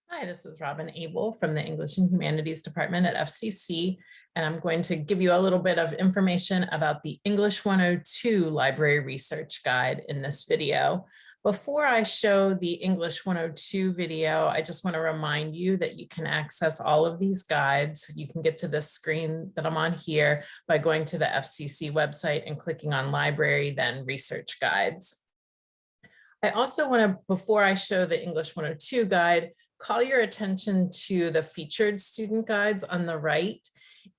Hi, this is Robin Abel from the English and Humanities Department at FCC, and I'm going to give you a little bit of information about the English 102 Library Research Guide in this video. Before I show the English 102 video, I just want to remind you that you can access all of these guides. You can get to this screen that I'm on here by going to the FCC website and clicking on Library, then Research Guides. I also want to, before I show the English 102 guide, call your attention to the featured student guides on the right.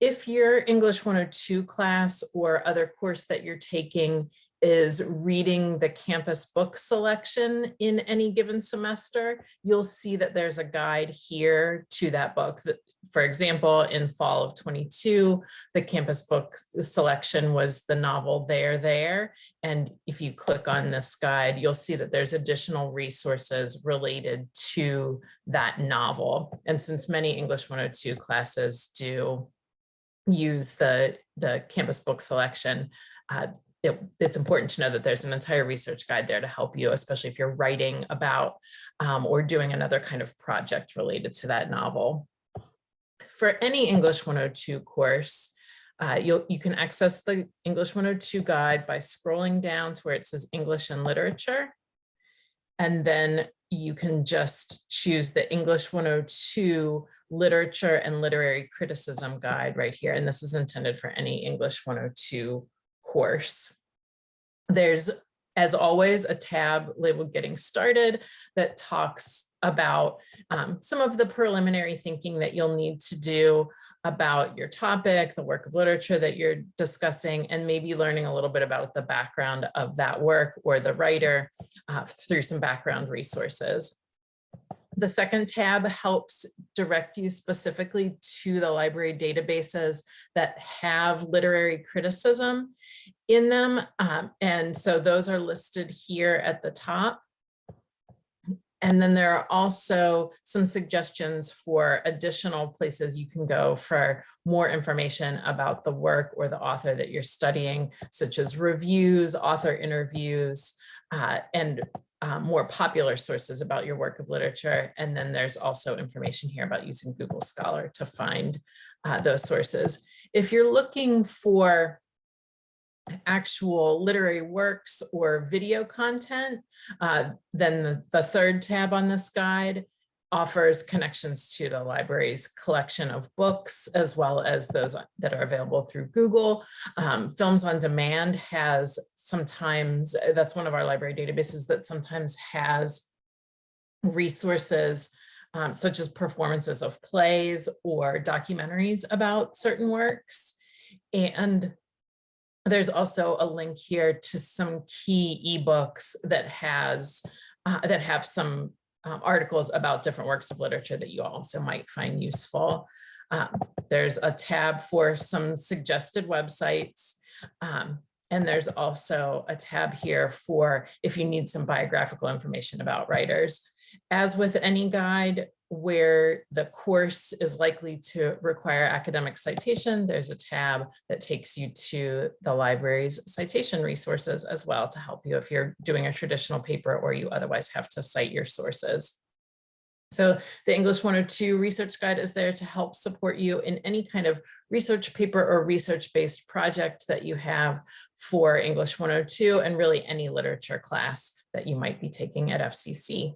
If your English 102 class or other course that you're taking is reading the campus book selection in any given semester, you'll see that there's a guide here to that book. For example, in fall of 22, the campus book selection was the novel There. And if you click on this guide, you'll see that there's additional resources related to that novel. And since many English 102 classes do use the campus book selection, it's important to know that there's an entire research guide there to help you, especially if you're writing about or doing another kind of project related to that novel. For any English 102 course, you can access the English 102 guide by scrolling down to where it says English and Literature. And then you can just choose the English 102 Literature and Literary Criticism Guide right here. And this is intended for any English 102 course. There's, as always, a tab labeled Getting Started that talks about some of the preliminary thinking that you'll need to do about your topic, the work of literature that you're discussing, and maybe learning a little bit about the background of that work or the writer through some background resources. The second tab helps direct you specifically to the library databases that have literary criticism in them. And so those are listed here at the top. And then there are also some suggestions for additional places you can go for more information about the work or the author that you're studying, such as reviews, author interviews, and more popular sources about your work of literature. And then there's also information here about using Google Scholar to find those sources. If you're looking for actual literary works or video content, then the third tab on this guide offers connections to the library's collection of books, as well as those that are available through Google. Films on Demand has sometimes, that's one of our library databases that sometimes has resources such as performances of plays or documentaries about certain works. And there's also a link here to some key ebooks that have some articles about different works of literature that you also might find useful. There's a tab for some suggested websites. And there's also a tab here for if you need some biographical information about writers. As with any guide where the course is likely to require academic citation, there's a tab that takes you to the library's citation resources as well to help you if you're doing a traditional paper or you otherwise have to cite your sources. So the English 102 research guide is there to help support you in any kind of research paper or research-based project that you have for English 102 and really any literature class that you might be taking at FCC.